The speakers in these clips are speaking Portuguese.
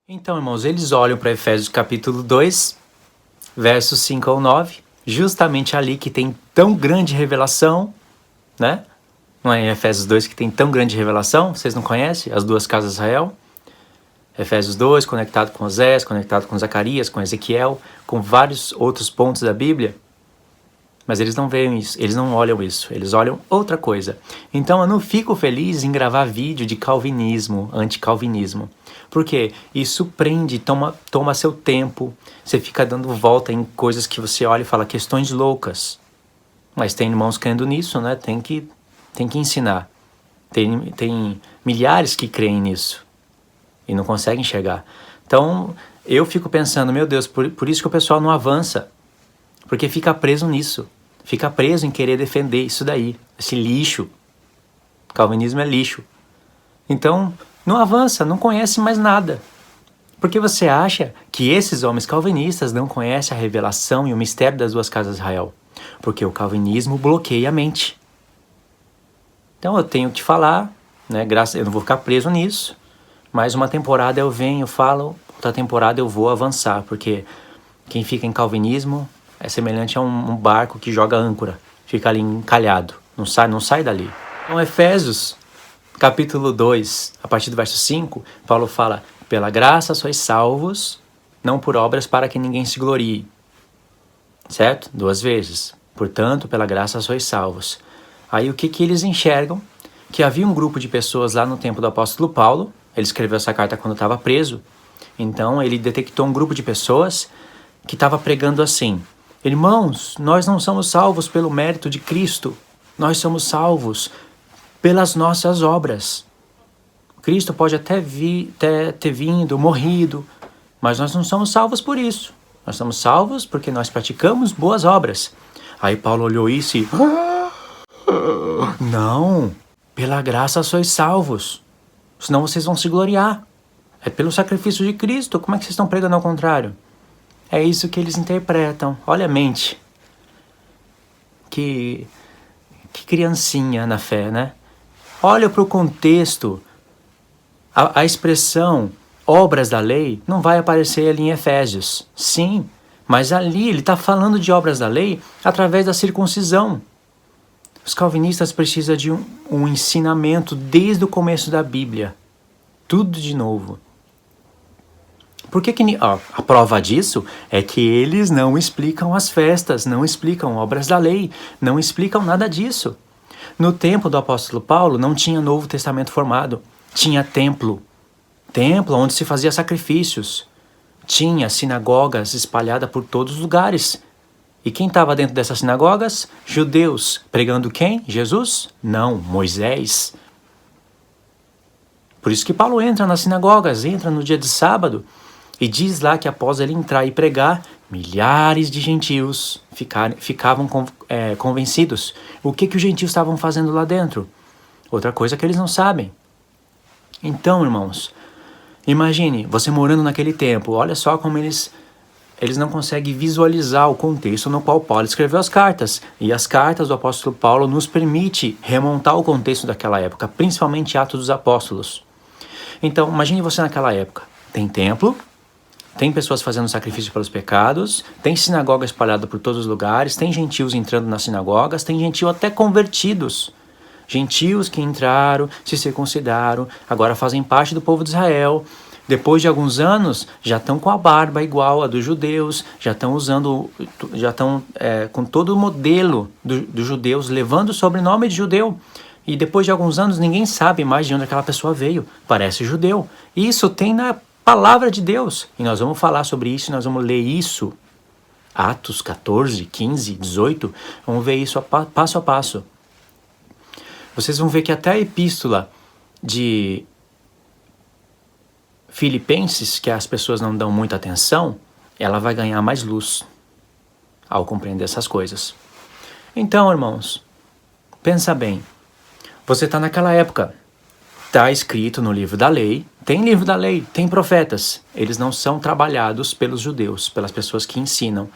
Então, irmãos, eles olham para Efésios capítulo 2, versos 5 ao 9, justamente ali que tem tão grande revelação, né? Não é em Efésios 2 que tem tão grande revelação? Vocês não conhecem as duas casas de Israel? Efésios 2, conectado com Osés, conectado com Zacarias, com Ezequiel, com vários outros pontos da Bíblia. Mas eles não veem isso, eles não olham isso, eles olham outra coisa. Então eu não fico feliz em gravar vídeo de calvinismo, anticalvinismo. Porque isso prende, toma seu tempo, você fica dando volta em coisas que você olha e fala, questões loucas. Mas tem irmãos crendo nisso, né? Tem que ensinar. Tem milhares que creem nisso e não conseguem chegar. Então eu fico pensando, meu Deus, por isso que o pessoal não avança. Porque fica preso nisso. Fica preso em querer defender isso daí. Esse lixo. Calvinismo é lixo. Então, não avança, não conhece mais nada. Porque você acha que esses homens calvinistas não conhecem a revelação e o mistério das duas casas de Israel? Porque o calvinismo bloqueia a mente. Então eu tenho que falar, né? Eu não vou ficar preso nisso. Mas uma temporada eu venho, falo, outra temporada eu vou avançar. Porque quem fica em calvinismo é semelhante a um barco que joga âncora, fica ali encalhado, não sai dali. Então, Efésios, capítulo 2, a partir do verso 5, Paulo fala, pela graça sois salvos, não por obras para que ninguém se glorie. Certo? 2 vezes. Portanto, pela graça sois salvos. Aí o que eles enxergam? Que havia um grupo de pessoas lá no tempo do apóstolo Paulo, ele escreveu essa carta quando estava preso, então ele detectou um grupo de pessoas que estava pregando assim, irmãos, nós não somos salvos pelo mérito de Cristo, nós somos salvos pelas nossas obras. Cristo pode até ter vindo, morrido, mas nós não somos salvos por isso. Nós somos salvos porque nós praticamos boas obras. Aí Paulo olhou isso e... Não, pela graça sois salvos, senão vocês vão se gloriar. É pelo sacrifício de Cristo, como é que vocês estão pregando ao contrário? É isso que eles interpretam. Olha a mente. Que criancinha na fé, né? Olha para o contexto. A expressão obras da lei não vai aparecer ali em Efésios. Sim, mas ali ele está falando de obras da lei através da circuncisão. Os calvinistas precisam de um ensinamento desde o começo da Bíblia. Tudo de novo. Por que a prova disso é que eles não explicam as festas, não explicam obras da lei, não explicam nada disso. No tempo do apóstolo Paulo não tinha Novo Testamento formado, tinha templo onde se fazia sacrifícios, tinha sinagogas espalhadas por todos os lugares. E quem estava dentro dessas sinagogas? Judeus. Pregando quem? Jesus? Não, Moisés. Por isso que Paulo entra nas sinagogas, entra no dia de sábado, e diz lá que após ele entrar e pregar, milhares de gentios ficavam convencidos. O que os gentios estavam fazendo lá dentro? Outra coisa que eles não sabem. Então, irmãos, imagine você morando naquele tempo. Olha só como eles não conseguem visualizar o contexto no qual Paulo escreveu as cartas. E as cartas do apóstolo Paulo nos permite remontar o contexto daquela época, principalmente Atos dos Apóstolos. Então, imagine você naquela época. Tem templo, tem pessoas fazendo sacrifício pelos pecados, tem sinagoga espalhada por todos os lugares, tem gentios entrando nas sinagogas, tem gentios até convertidos. Gentios que entraram, se circuncidaram, agora fazem parte do povo de Israel. Depois de alguns anos, já estão com a barba igual a dos judeus, já estão com todo o modelo dos judeus, levando o sobrenome de judeu. E depois de alguns anos, ninguém sabe mais de onde aquela pessoa veio. Parece judeu. Isso tem na palavra de Deus. E nós vamos falar sobre isso, nós vamos ler isso. Atos 14, 15, 18. Vamos ver isso passo a passo. Vocês vão ver que até a epístola de Filipenses, que as pessoas não dão muita atenção, ela vai ganhar mais luz ao compreender essas coisas. Então, irmãos, pensa bem. Você está naquela época. Está escrito no livro da lei, tem livro da lei, tem profetas. Eles não são trabalhados pelos judeus, pelas pessoas que ensinam,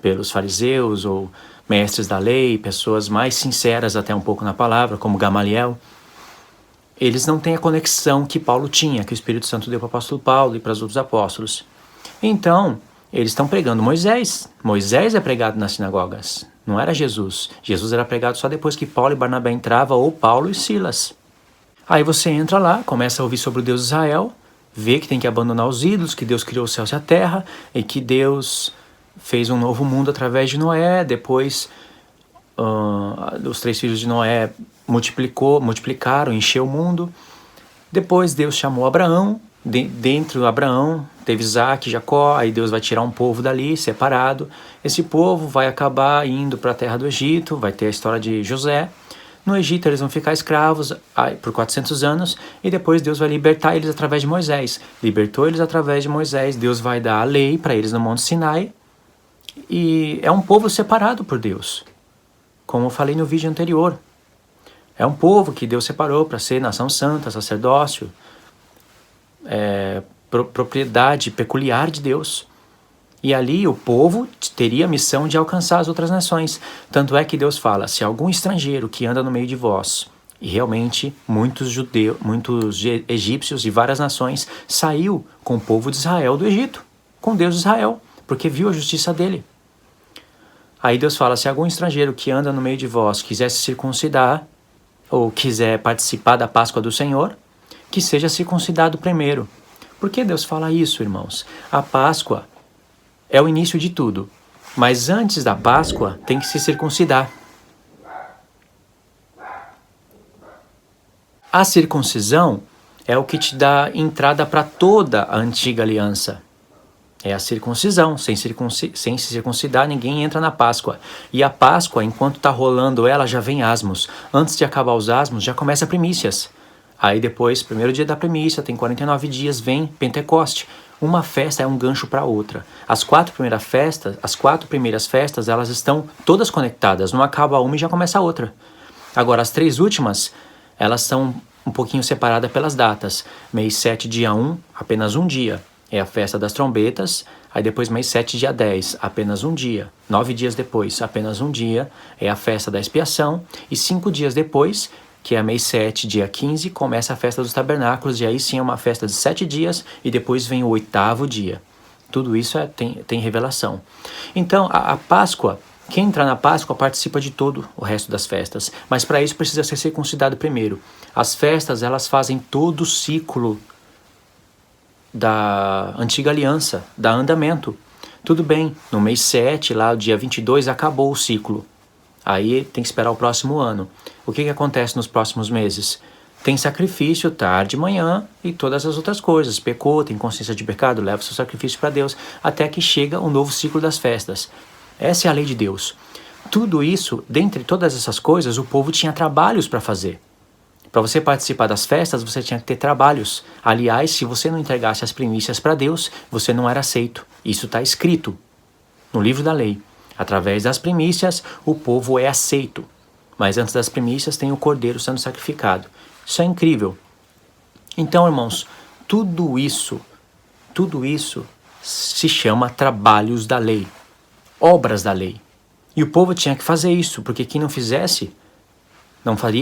pelos fariseus ou mestres da lei, pessoas mais sinceras até um pouco na palavra, como Gamaliel. eles não têm a conexão que Paulo tinha, que o Espírito Santo deu para o apóstolo Paulo e para os outros apóstolos. Então, eles estão pregando Moisés. Moisés é pregado nas sinagogas, não era Jesus. Jesus era pregado só depois que Paulo e Barnabé entravam, ou Paulo e Silas. Aí você entra lá, começa a ouvir sobre o Deus de Israel, vê que tem que abandonar os ídolos, que Deus criou os céus e a terra, e que Deus fez um novo mundo através de Noé. Depois, os 3 filhos de Noé multiplicaram, encheu o mundo. Depois Deus chamou Abraão, dentro de Abraão teve Isaac, Jacó, aí Deus vai tirar um povo dali, separado. Esse povo vai acabar indo para a terra do Egito, vai ter a história de José. No Egito eles vão ficar escravos por 400 anos e depois Deus vai libertar eles através de Moisés. Libertou eles através de Moisés, Deus vai dar a lei para eles no Monte Sinai. E é um povo separado por Deus, como eu falei no vídeo anterior. É um povo que Deus separou para ser nação santa, sacerdócio, propriedade peculiar de Deus. E ali o povo teria a missão de alcançar as outras nações. Tanto é que Deus fala, se algum estrangeiro que anda no meio de vós, e realmente muitos egípcios e várias nações saiu com o povo de Israel do Egito, com Deus de Israel, porque viu a justiça dele. Aí Deus fala, se algum estrangeiro que anda no meio de vós quiser se circuncidar, ou quiser participar da Páscoa do Senhor, que seja circuncidado primeiro. Por que Deus fala isso, irmãos? A Páscoa é o início de tudo, mas antes da Páscoa tem que se circuncidar. A circuncisão é o que te dá entrada para toda a antiga aliança. É a circuncisão. Sem se circuncidar, ninguém entra na Páscoa. E a Páscoa, enquanto está rolando ela, já vem asmos. Antes de acabar os asmos, já começa primícias. Aí depois, primeiro dia da primícia, tem 49 dias, vem Pentecoste. Uma festa é um gancho para outra. As 4 primeiras festas, elas estão todas conectadas. Não acaba uma e já começa a outra. Agora, as 3 últimas, elas são um pouquinho separadas pelas datas. Mês 7, dia 1, apenas um dia. É a festa das trombetas. Aí depois mês 7, dia 10, apenas um dia. 9 dias depois, apenas um dia. É a festa da expiação. E 5 dias depois, que é mês 7, dia 15, começa a festa dos tabernáculos, e aí sim é uma festa de 7 dias, e depois vem o 8º dia. Tudo isso tem revelação. Então, a Páscoa, quem entrar na Páscoa participa de todo o resto das festas, mas para isso precisa ser circuncidado primeiro. As festas, elas fazem todo o ciclo da antiga aliança, da andamento. Tudo bem, no mês 7, lá, dia 22, acabou o ciclo. Aí tem que esperar o próximo ano. O que acontece nos próximos meses? Tem sacrifício tarde, manhã e todas as outras coisas. Pecou, tem consciência de pecado, leva seu sacrifício para Deus, até que chega um novo ciclo das festas. Essa é a lei de Deus. Tudo isso, dentre todas essas coisas, o povo tinha trabalhos para fazer. Para você participar das festas, você tinha que ter trabalhos. Aliás, se você não entregasse as primícias para Deus, você não era aceito. Isso está escrito no livro da lei. Através das primícias, o povo é aceito. Mas antes das primícias, tem o cordeiro sendo sacrificado. Isso é incrível. Então, irmãos, tudo isso se chama trabalhos da lei, obras da lei. E o povo tinha que fazer isso, porque quem não fizesse,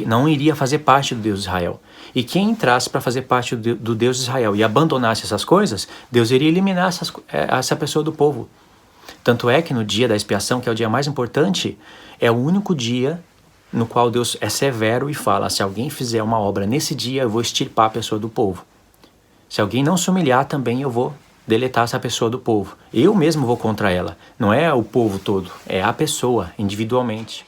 não iria fazer parte do Deus de Israel. E quem entrasse para fazer parte do Deus de Israel e abandonasse essas coisas, Deus iria eliminar essa pessoa do povo. Tanto é que no dia da expiação, que é o dia mais importante, é o único dia no qual Deus é severo e fala, se alguém fizer uma obra nesse dia, eu vou extirpar a pessoa do povo. Se alguém não se humilhar também, eu vou deletar essa pessoa do povo. Eu mesmo vou contra ela. Não é o povo todo, é a pessoa, individualmente.